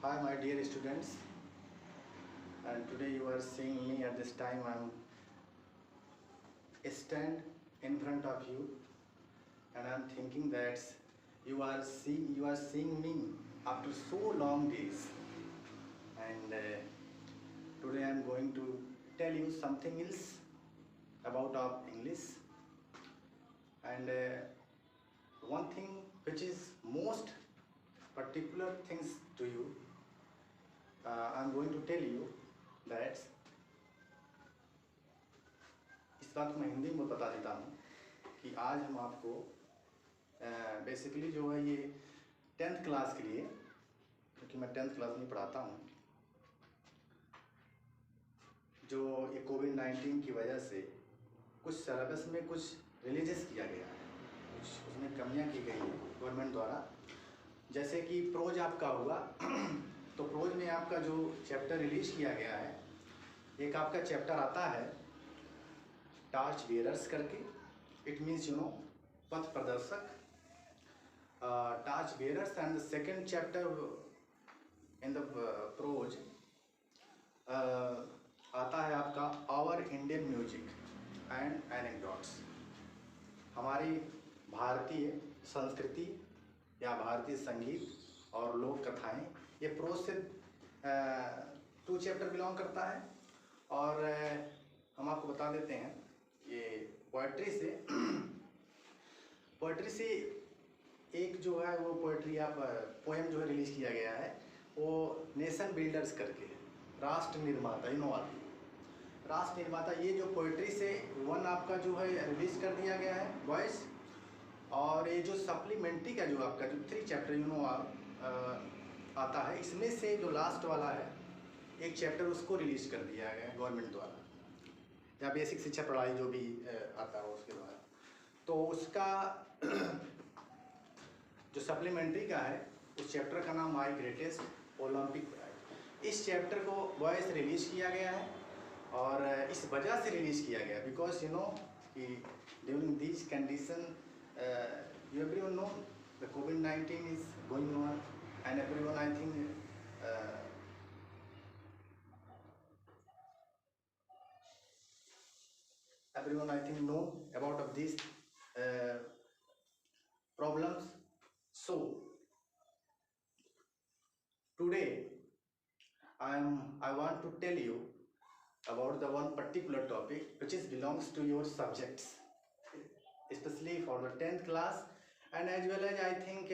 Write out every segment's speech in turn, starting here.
Hi, my dear students, and today you are seeing me at this time. I'm stand in front of you, and I'm thinking that you are seeing me after so long days, and today I'm going to tell you something else about our English, and one thing which is most particular things to you. I'm going to tell you that इस बात को मैं हिंदी में बता देता हूँ कि आज हम आपको बेसिकली जो है ये 10th क्लास के लिए, क्योंकि मैं 10th क्लास में पढ़ाता हूँ, जो ये कोविड-19 की वजह से कुछ सिलेबस में कुछ रिलीजियस किया गया है, कुछ उसमें कमियाँ की गई हैं गवर्नमेंट द्वारा। जैसे कि प्रोज आपका हुआ तो प्रोज में आपका जो चैप्टर रिलीज किया गया है, एक आपका चैप्टर आता है टार्च बेयरर्स करके, इट मीन्स पथ प्रदर्शक, torch bearers, and the second chapter in the prose आता है आपका our Indian music and anecdotes, हमारी भारतीय संस्कृति या भारतीय संगीत और लोक कथाएँ। ये प्रोज से 2 चैप्टर बिलोंग करता है। और हम आपको बता देते हैं ये पोइट्री से एक जो है वो पोइट्री आप पोएम जो है रिलीज किया गया है, वो नेशन बिल्डर्स करके, राष्ट्र निर्माता, राष्ट्र निर्माता, ये जो पोइट्री से वन आपका जो है रिलीज कर दिया गया है वॉइस। और ये जो सप्लीमेंट्री का जो आपका जो 3 चैप्टर आता है, इसमें से जो लास्ट वाला है एक चैप्टर उसको रिलीज कर दिया गया है गवर्नमेंट द्वारा, या बेसिक शिक्षा प्रणाली जो भी आता है उसके द्वारा। तो उसका जो सप्लीमेंट्री का है उस चैप्टर का नाम माई ग्रेटेस्ट ओलंपिक प्राइज। इस चैप्टर को वॉइस रिलीज किया गया है, और इस वजह से रिलीज किया गया बिकॉज कि during this condition you everyone know the COVID-19 is going on, and everyone I think know about of these problems. So today I want to tell you about the one particular topic which is belongs to your subjects, especially for the 10th class, and as well as I think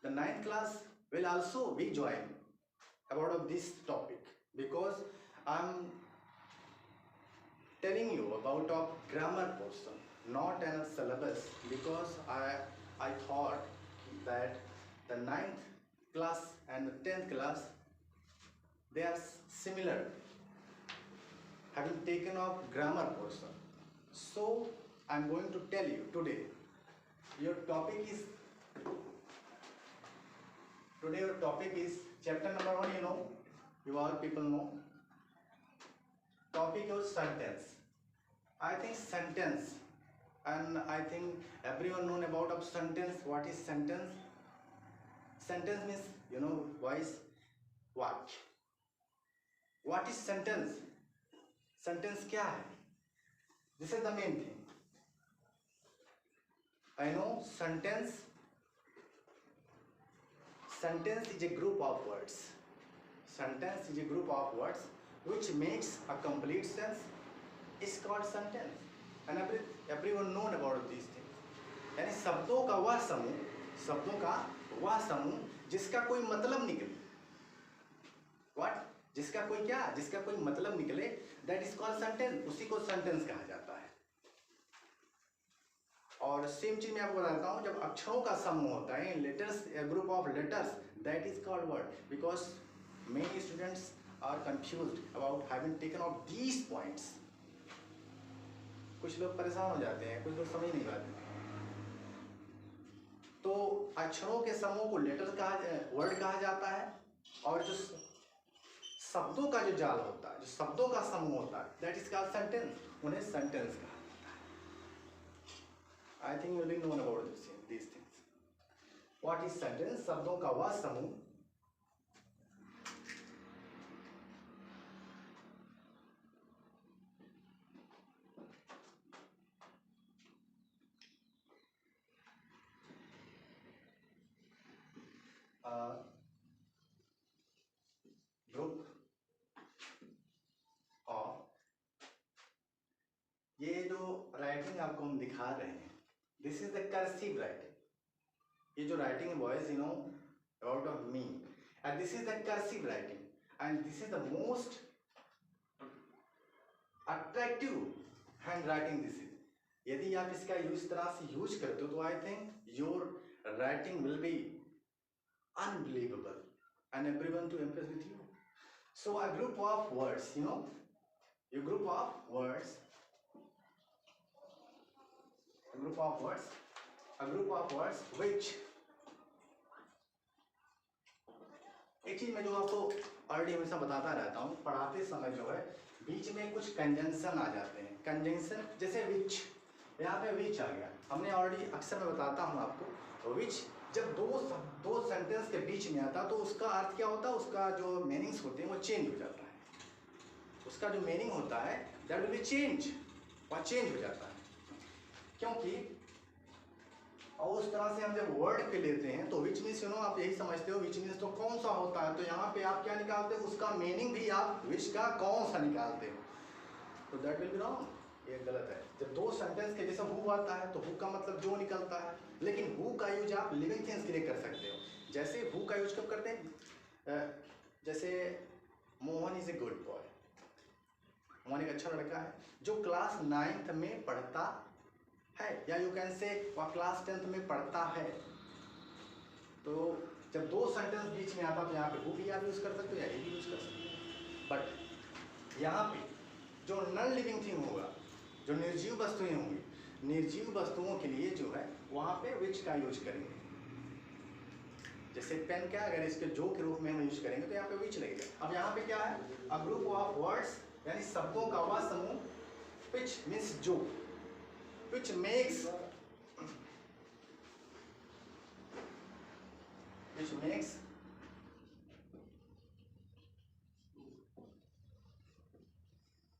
the 9th class will also be joined about of this topic, because I'm telling you about a grammar portion, not an syllabus, because I thought that the 9th class and the 10th class, they are similar, having taken up grammar portion. So I'm going to tell you today your topic is chapter number 1. You all people know topic is sentence. I think sentence, and I think everyone known about of sentence. What is sentence? Sentence means voice, वाक्य. What is sentence? Sentence क्या है? This is the main thing. I know sentence is a group of words. Sentence is a group of words which makes a complete sense. Is called sentence, and everyone known about these things. यानी शब्दों का वह समूह जिसका कोई मतलब निकले, जिसका कोई मतलब निकले, that is called sentence. उसी को sentence कहा जाता है। और सेम चीज मैं आपको बताता हूँ, जब अक्षरों का समूह होता है, letters, group of letters, that is called word, because many students are confused about having taken out these points. कुछ लोग परेशान हो जाते हैं, कुछ लोग समझ नहीं पाते। तो अक्षरों के समूह को वर्ड कहा जाता है, और जो शब्दों का जो जाल होता है, जो शब्दों का समूह होता है, दैट इज कॉल्ड सेंटेंस, उन्हें सेंटेंस कहा। I think you will know about these things. What is sentence? शब्दों का वह समूह आपको हम दिखा रहे हैं, this is the cursive writing. ये जो राइटिंग है boys, you know about of me, and this is the cursive writing, and this is the most attractive hand writing. This is, यदि आप इसका इस तरह से यूज करते हो तो I think your writing will be unbelievable and everyone to impress with you. So a group of words, you know, a group of words, a group of words, a group of words which, एक चीज मैं जो आपको already हमेशा बताता रहता हूँ, पढ़ाते समय जो है बीच में कुछ कंजंक्शन आ जाते हैं. कंजंक्शन जैसे विच, यहाँ पे विच आ गया, हमने ऑलरेडी अक्सर मैं बताता हूँ आपको, विच जब दो सेंटेंस के बीच में आता तो उसका अर्थ क्या होता है, उसका जो मीनिंग्स होते हैं वो चेंज हो जाता है. उसका जो मीनिंग होता है दैट विल बी चेंज, वह चेंज हो जाता है. क्योंकि और उस तरह से हम जब वर्ड पे लेते हैं तो विच मीन्स, यू नो, आप यही समझते हो विच मीन्स तो कौन सा होता है, तो यहाँ पे आप क्या निकालते हो, उसका मीनिंग भी आप विच का कौन सा निकालते हो, तो दैट विल बी रॉन्ग. ये गलत है. जब दो सेंटेंस के जैसे हु आता है तो हु का मतलब जो निकलता है, लेकिन हु का यूज आप लिविंग थिंग्स के लिए कर सकते हो. जैसे हु का यूज कब करते हैं, जैसे Mohan is a good boy, Mohan एक अच्छा लड़का है जो क्लास 9th में पढ़ता है, या यू कैन से वह क्लास 10th में पढ़ता है. तो जब दो सेंटेंस बीच में आता तो यहाँ पे हु भी आप यूज कर सकते हो या ही भी यूज कर सकते हो. बट यहाँ पे जो नॉन लिविंग थिंग होगा, जो निर्जीव वस्तुएं होंगी, निर्जीव वस्तुओं के लिए जो है वहाँ पे विच का यूज करेंगे. जैसे पेन का अगर इसके जो के रूप में हम यूज करेंगे तो यहाँ पे विच लगेगा. अब यहाँ पे क्या है, अ ग्रुप ऑफ वर्ड्स, यानी शब्दों का वह समूह, विच मीन्स जो, which makes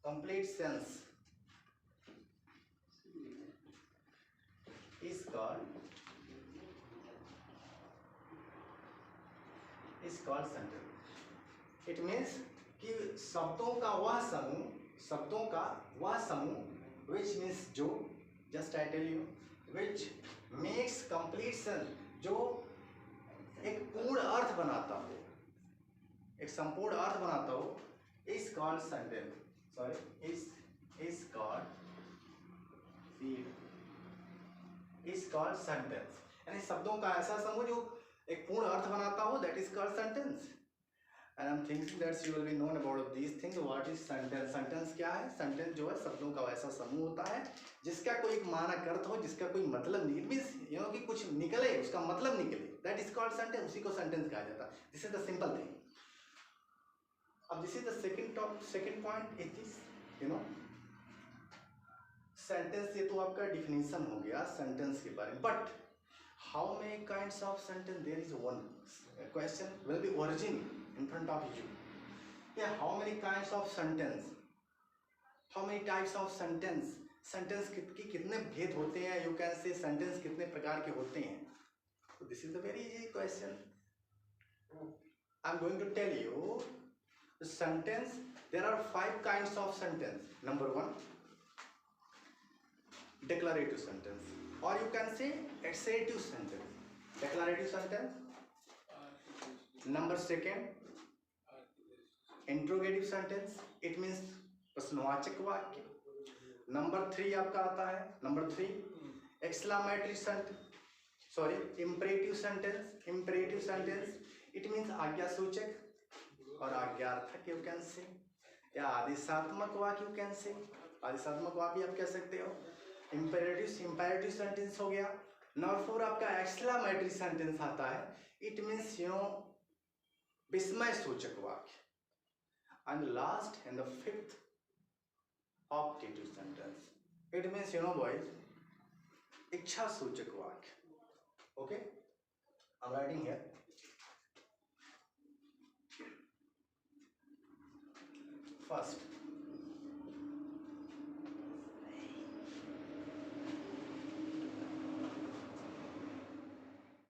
complete sense is called sentence. It means कि शब्दों का वह समूह which means जो, just I tell you, which makes complete sense, जो एक पूर्ण अर्थ बनाता हो, एक संपूर्ण अर्थ बनाता हो, is called sentence. Sorry, is called sentence. यानी शब्दों का ऐसा समूह जो एक पूर्ण अर्थ बनाता हो, that is called sentence. And I'm thinking that you will be known about these things. What is sentence? Sentence क्या है? Sentence जो है शब्दों का ऐसा समूह होता है जिसका कोई एक मानक अर्थ हो, जिसका कोई मतलब नहीं, मीन्स यू नो कि कुछ निकले, उसका मतलब निकले, that is called sentence. उसी को sentence कहा जाता है. This is the simple thing. अब this is the second point is this, you know, sentence. ये तो आपका definition हो गया sentence के बारे में. But how many kinds of sentence? There is one question will be origin in front of you. Yeah, how many kinds of sentence? How many types of sentence? Sentence की कितने भेद होते हैं? You can say sentence कितने प्रकार के होते हैं? So this is a very easy question. I'm going to tell you the sentence. There are 5 kinds of sentence. Number 1, declarative sentence, or you can say assertive sentence. Declarative sentence. Number 2, interrogative sentence, it means प्रश्नवाचक वाक्य. Number 3 आपका आता है, number 3 exclamatory sentence, sorry imperative sentence. Imperative sentence it means आज्ञासूचक और आज्ञार्थक, you can say, या आदेशात्मक वाक्य, यू कैन से, आदेशात्मक वाक्य आप कह सकते हो. इंपरेटिव सेंटेंस हो गया. नंबर 4 आपका एक्सक्लेमेटरी सेंटेंस आता है. इट मीन्स यू नो विस्मय सूचक वाक्य. And last and the 5th, optative sentence. It means, you know boys, इच्छा सूचक वाक्य. Okay, I'm writing here. First,